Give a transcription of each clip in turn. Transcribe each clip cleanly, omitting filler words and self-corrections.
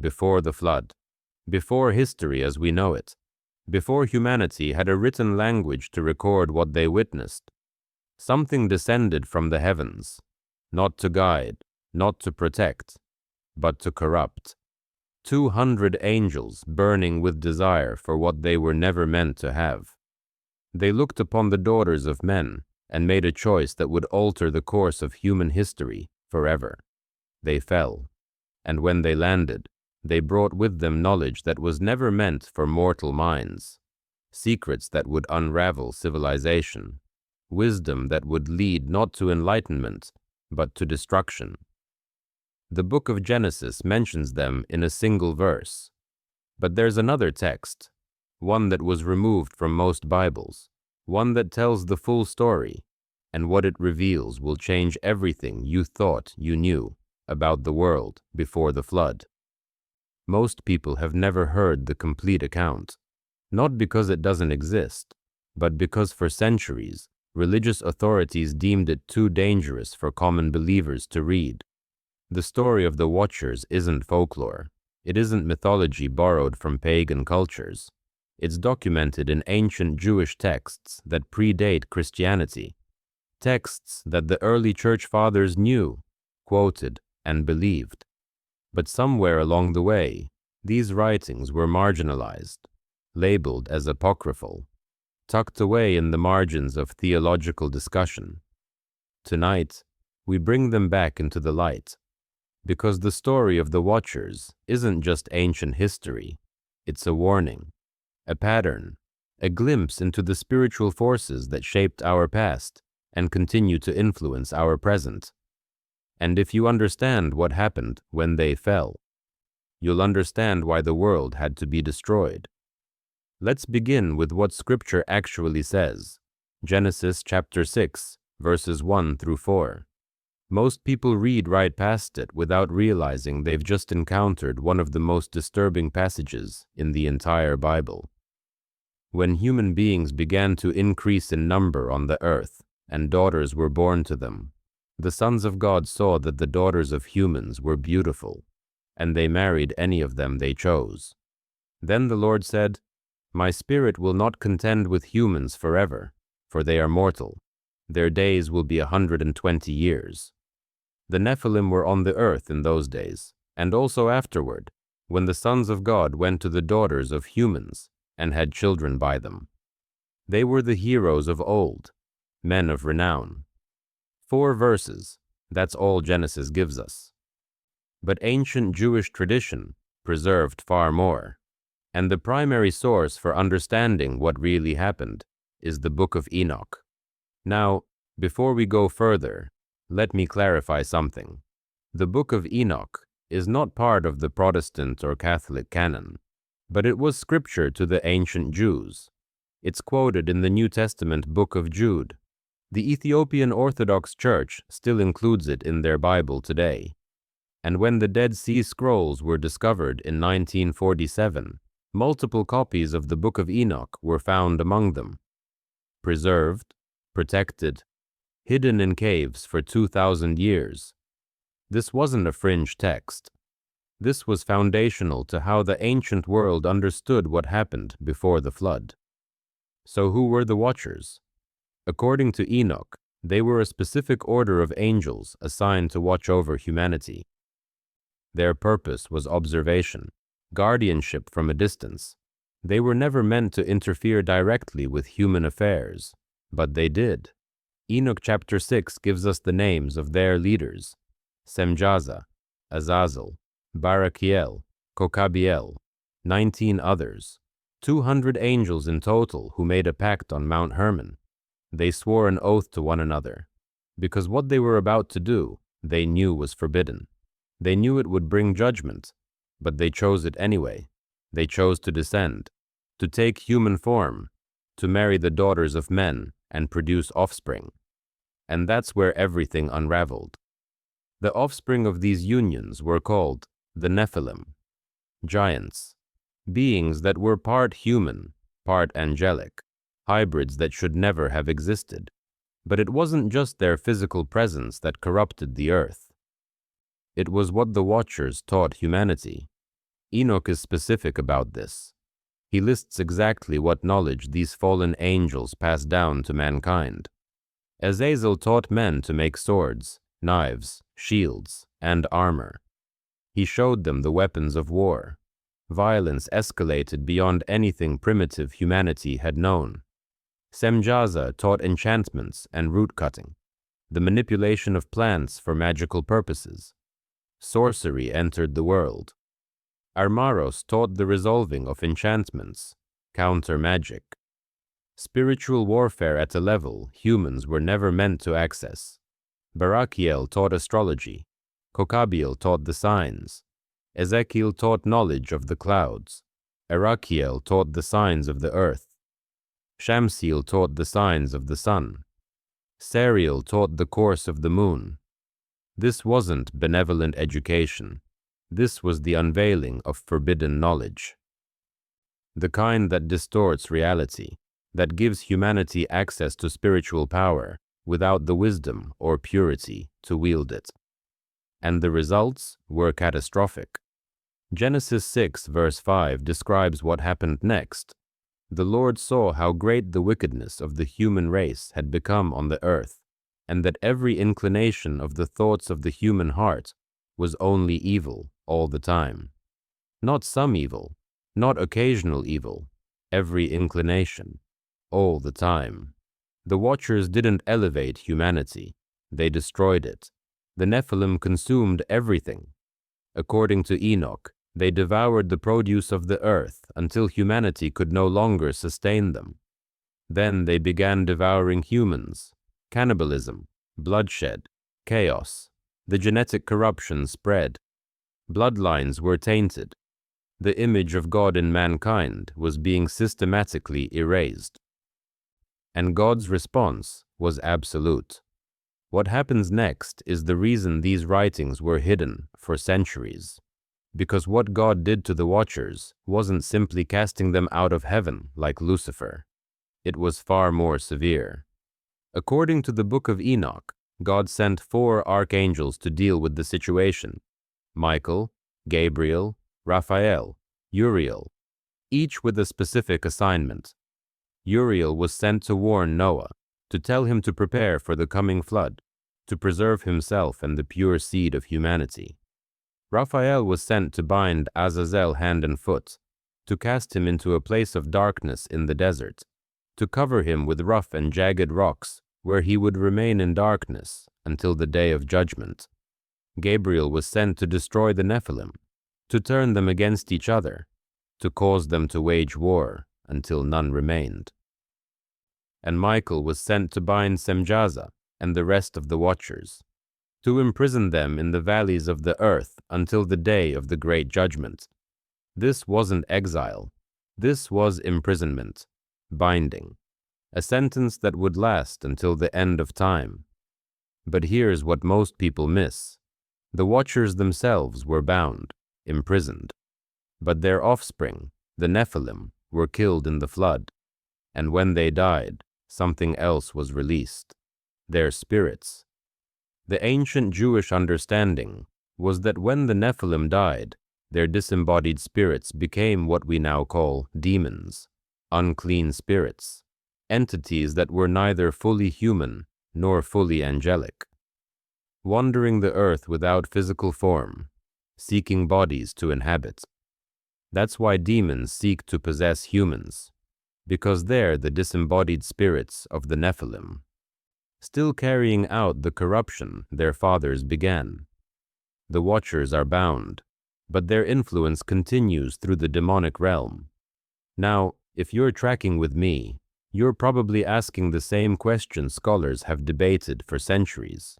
before the flood, before history as we know it, before humanity had a written language to record what they witnessed. Something descended from the heavens, not to guide, not to protect, but to corrupt. 200 angels burning with desire for what they were never meant to have. They looked upon the daughters of men and made a choice that would alter the course of human history forever. They fell, and when they landed, they brought with them knowledge that was never meant for mortal minds, secrets that would unravel civilization, wisdom that would lead not to enlightenment, but to destruction. The book of Genesis mentions them in a single verse, but there's another text, one that was removed from most Bibles, one that tells the full story, and what it reveals will change everything you thought you knew about the world before the flood. Most people have never heard the complete account, not because it doesn't exist, but because for centuries, religious authorities deemed it too dangerous for common believers to read. The story of the Watchers isn't folklore. It isn't mythology borrowed from pagan cultures. It's documented in ancient Jewish texts that predate Christianity, texts that the early church fathers knew, quoted, and believed. But somewhere along the way, these writings were marginalized, labeled as apocryphal, tucked away in the margins of theological discussion. Tonight, we bring them back into the light, because the story of the Watchers isn't just ancient history, it's a warning, a pattern, a glimpse into the spiritual forces that shaped our past and continue to influence our present. And if you understand what happened when they fell, you'll understand why the world had to be destroyed. Let's begin with what Scripture actually says. Genesis chapter 6, verses 1 through 4. Most people read right past it without realizing they've just encountered one of the most disturbing passages in the entire Bible. When human beings began to increase in number on the earth, and daughters were born to them, the sons of God saw that the daughters of humans were beautiful, and they married any of them they chose. Then the Lord said, "My spirit will not contend with humans forever, for they are mortal. Their days will be 120 years. The Nephilim were on the earth in those days, and also afterward, when the sons of God went to the daughters of humans and had children by them. They were the heroes of old, men of renown." 4 verses, that's all Genesis gives us. But ancient Jewish tradition preserved far more, and the primary source for understanding what really happened is the Book of Enoch. Now, before we go further, let me clarify something. The Book of Enoch is not part of the Protestant or Catholic canon, but it was scripture to the ancient Jews. It's quoted in the New Testament Book of Jude. The Ethiopian Orthodox Church still includes it in their Bible today. And when the Dead Sea Scrolls were discovered in 1947, multiple copies of the Book of Enoch were found among them. Preserved, protected, hidden in caves for 2,000 years. This wasn't a fringe text. This was foundational to how the ancient world understood what happened before the flood. So who were the Watchers? According to Enoch, they were a specific order of angels assigned to watch over humanity. Their purpose was observation, guardianship from a distance. They were never meant to interfere directly with human affairs, but they did. Enoch chapter 6 gives us the names of their leaders: Semjaza, Azazel, Barakiel, Kokabiel, 19 others, 200 angels in total who made a pact on Mount Hermon. They swore an oath to one another, because what they were about to do, they knew was forbidden. They knew it would bring judgment, but they chose it anyway. They chose to descend, to take human form, to marry the daughters of men and produce offspring. And that's where everything unraveled. The offspring of these unions were called the Nephilim, giants, beings that were part human, part angelic, hybrids that should never have existed. But it wasn't just their physical presence that corrupted the earth. It was what the Watchers taught humanity. Enoch is specific about this. He lists exactly what knowledge these fallen angels passed down to mankind. Azazel taught men to make swords, knives, shields, and armor. He showed them the weapons of war. Violence escalated beyond anything primitive humanity had known. Semjaza taught enchantments and root cutting, the manipulation of plants for magical purposes. Sorcery entered the world. Armaros taught the resolving of enchantments, counter magic. Spiritual warfare at a level humans were never meant to access. Barakiel taught astrology. Kokabiel taught the signs. Ezekiel taught knowledge of the clouds. Erakiel taught the signs of the earth. Shamsiel taught the signs of the sun. Sariel taught the course of the moon. This wasn't benevolent education. This was the unveiling of forbidden knowledge. The kind that distorts reality, that gives humanity access to spiritual power without the wisdom or purity to wield it. And the results were catastrophic. Genesis 6 verse 5 describes what happened next. The Lord saw how great the wickedness of the human race had become on the earth, and that every inclination of the thoughts of the human heart was only evil all the time. Not some evil, not occasional evil, every inclination, all the time. The Watchers didn't elevate humanity, they destroyed it. The Nephilim consumed everything. According to Enoch, they devoured the produce of the earth until humanity could no longer sustain them. Then they began devouring humans. Cannibalism, bloodshed, chaos. The genetic corruption spread. Bloodlines were tainted. The image of God in mankind was being systematically erased. And God's response was absolute. What happens next is the reason these writings were hidden for centuries. Because what God did to the Watchers wasn't simply casting them out of heaven like Lucifer. It was far more severe. According to the Book of Enoch, God sent 4 archangels to deal with the situation: Michael, Gabriel, Raphael, Uriel, each with a specific assignment. Uriel was sent to warn Noah, to tell him to prepare for the coming flood, to preserve himself and the pure seed of humanity. Raphael was sent to bind Azazel hand and foot, to cast him into a place of darkness in the desert, to cover him with rough and jagged rocks, where he would remain in darkness until the day of judgment. Gabriel was sent to destroy the Nephilim, to turn them against each other, to cause them to wage war until none remained. And Michael was sent to bind Semjaza and the rest of the Watchers, to imprison them in the valleys of the earth until the day of the great judgment. This wasn't exile. This was imprisonment, binding, a sentence that would last until the end of time. But here's what most people miss. The Watchers themselves were bound, imprisoned. But their offspring, the Nephilim, were killed in the flood. And when they died, something else was released: their spirits. The ancient Jewish understanding was that when the Nephilim died, their disembodied spirits became what we now call demons, unclean spirits, entities that were neither fully human nor fully angelic, wandering the earth without physical form, seeking bodies to inhabit. That's why demons seek to possess humans, because they're the disembodied spirits of the Nephilim, still carrying out the corruption their fathers began. The Watchers are bound, but their influence continues through the demonic realm. Now, if you're tracking with me, you're probably asking the same question scholars have debated for centuries.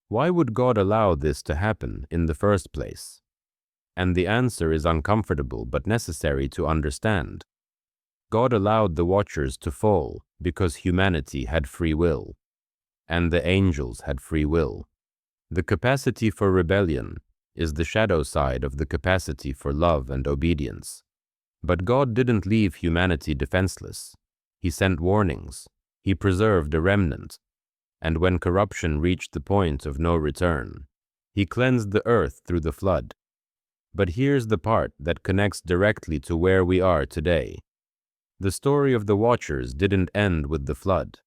Why would God allow this to happen in the first place? And the answer is uncomfortable but necessary to understand. God allowed the Watchers to fall because humanity had free will, and the angels had free will. The capacity for rebellion is the shadow side of the capacity for love and obedience. But God didn't leave humanity defenseless. He sent warnings. He preserved a remnant. And when corruption reached the point of no return, He cleansed the earth through the flood. But here's the part that connects directly to where we are today. The story of the Watchers didn't end with the flood.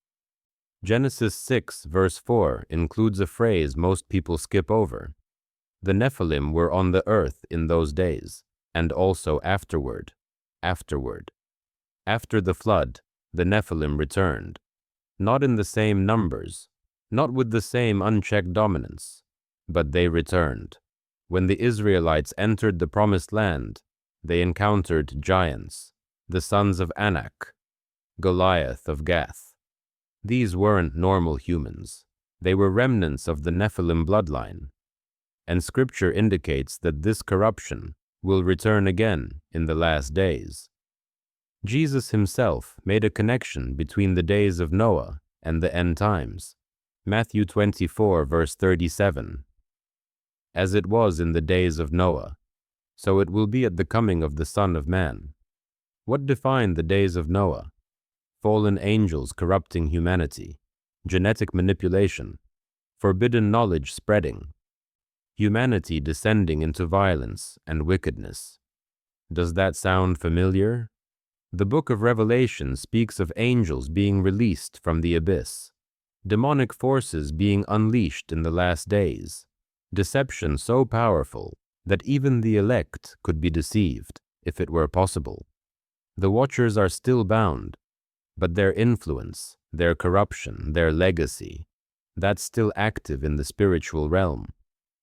Genesis 6 verse 4 includes a phrase most people skip over. The Nephilim were on the earth in those days, and also afterward. After the flood, the Nephilim returned. Not in the same numbers, not with the same unchecked dominance, but they returned. When the Israelites entered the Promised Land, they encountered giants, the sons of Anak, Goliath of Gath. These weren't normal humans. They were remnants of the Nephilim bloodline. And Scripture indicates that this corruption will return again in the last days. Jesus himself made a connection between the days of Noah and the end times. Matthew 24 verse 37. As it was in the days of Noah, so it will be at the coming of the Son of Man. What defined the days of Noah? Fallen angels corrupting humanity, genetic manipulation, forbidden knowledge spreading, humanity descending into violence and wickedness. Does that sound familiar? The book of Revelation speaks of angels being released from the abyss, demonic forces being unleashed in the last days, deception so powerful that even the elect could be deceived, if it were possible. The Watchers are still bound, but their influence, their corruption, their legacy, that's still active in the spiritual realm.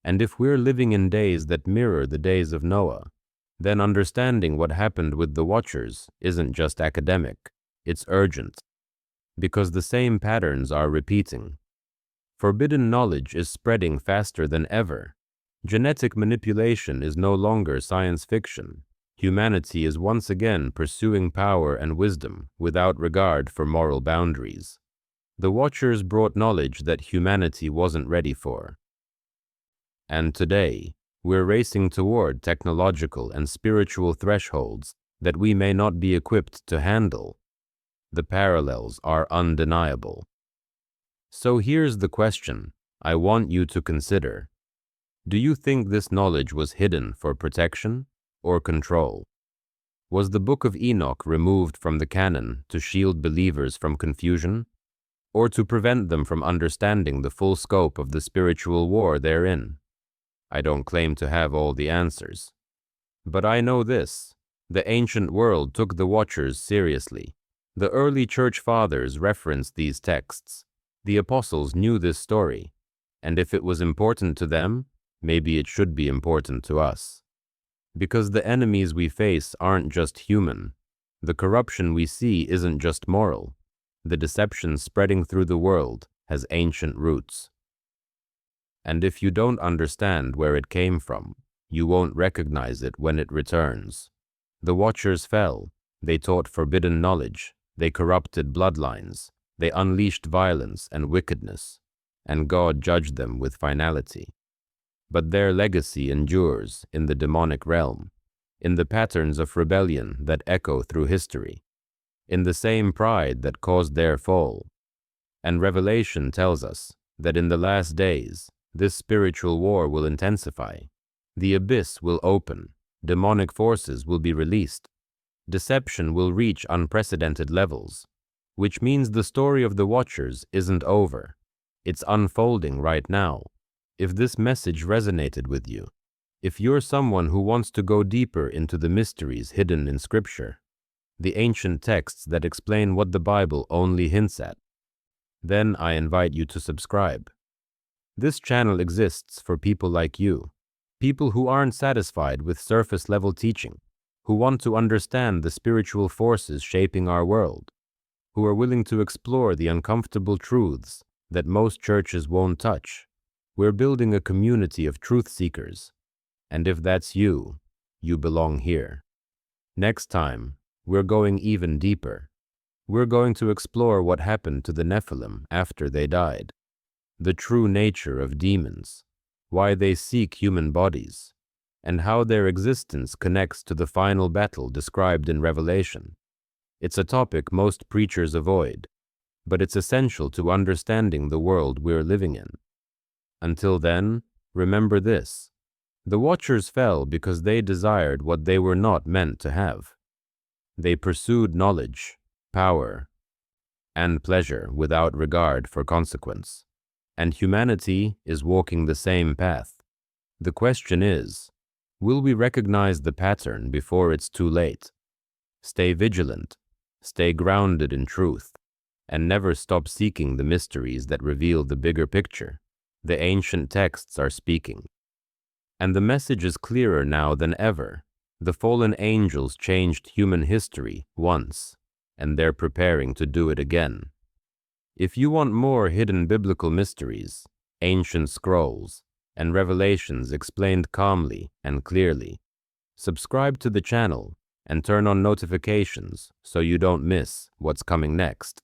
And if we're living in days that mirror the days of Noah, then understanding what happened with the Watchers isn't just academic, it's urgent, because the same patterns are repeating. Forbidden knowledge is spreading faster than ever. Genetic manipulation is no longer science fiction. Humanity is once again pursuing power and wisdom without regard for moral boundaries. The Watchers brought knowledge that humanity wasn't ready for. And today, we're racing toward technological and spiritual thresholds that we may not be equipped to handle. The parallels are undeniable. So here's the question I want you to consider. Do you think this knowledge was hidden for protection or control? Was the Book of Enoch removed from the canon to shield believers from confusion, or to prevent them from understanding the full scope of the spiritual war therein? I don't claim to have all the answers. But I know this: the ancient world took the Watchers seriously. The early church fathers referenced these texts. The apostles knew this story, and if it was important to them, maybe it should be important to us. Because the enemies we face aren't just human. The corruption we see isn't just moral. The deception spreading through the world has ancient roots. And if you don't understand where it came from, you won't recognize it when it returns. The Watchers fell. They taught forbidden knowledge. They corrupted bloodlines. They unleashed violence and wickedness, and God judged them with finality. But their legacy endures in the demonic realm, in the patterns of rebellion that echo through history, in the same pride that caused their fall. And Revelation tells us that in the last days, this spiritual war will intensify. The abyss will open. Demonic forces will be released. Deception will reach unprecedented levels, which means the story of the Watchers isn't over. It's unfolding right now. If this message resonated with you, if you're someone who wants to go deeper into the mysteries hidden in Scripture, the ancient texts that explain what the Bible only hints at, then I invite you to subscribe. This channel exists for people like you, people who aren't satisfied with surface-level teaching, who want to understand the spiritual forces shaping our world, who are willing to explore the uncomfortable truths that most churches won't touch. We're building a community of truth seekers, and if that's you, you belong here. Next time, we're going even deeper. We're going to explore what happened to the Nephilim after they died, the true nature of demons, why they seek human bodies, and how their existence connects to the final battle described in Revelation. It's a topic most preachers avoid, but it's essential to understanding the world we're living in. Until then, remember this: The Watchers fell because they desired what they were not meant to have. They pursued knowledge, power, and pleasure without regard for consequence. And humanity is walking the same path. The question is, will we recognize the pattern before it's too late? Stay vigilant, stay grounded in truth, and never stop seeking the mysteries that reveal the bigger picture. The ancient texts are speaking. And the message is clearer now than ever. The fallen angels changed human history once, and they're preparing to do it again. If you want more hidden biblical mysteries, ancient scrolls, and revelations explained calmly and clearly, subscribe to the channel and turn on notifications so you don't miss what's coming next.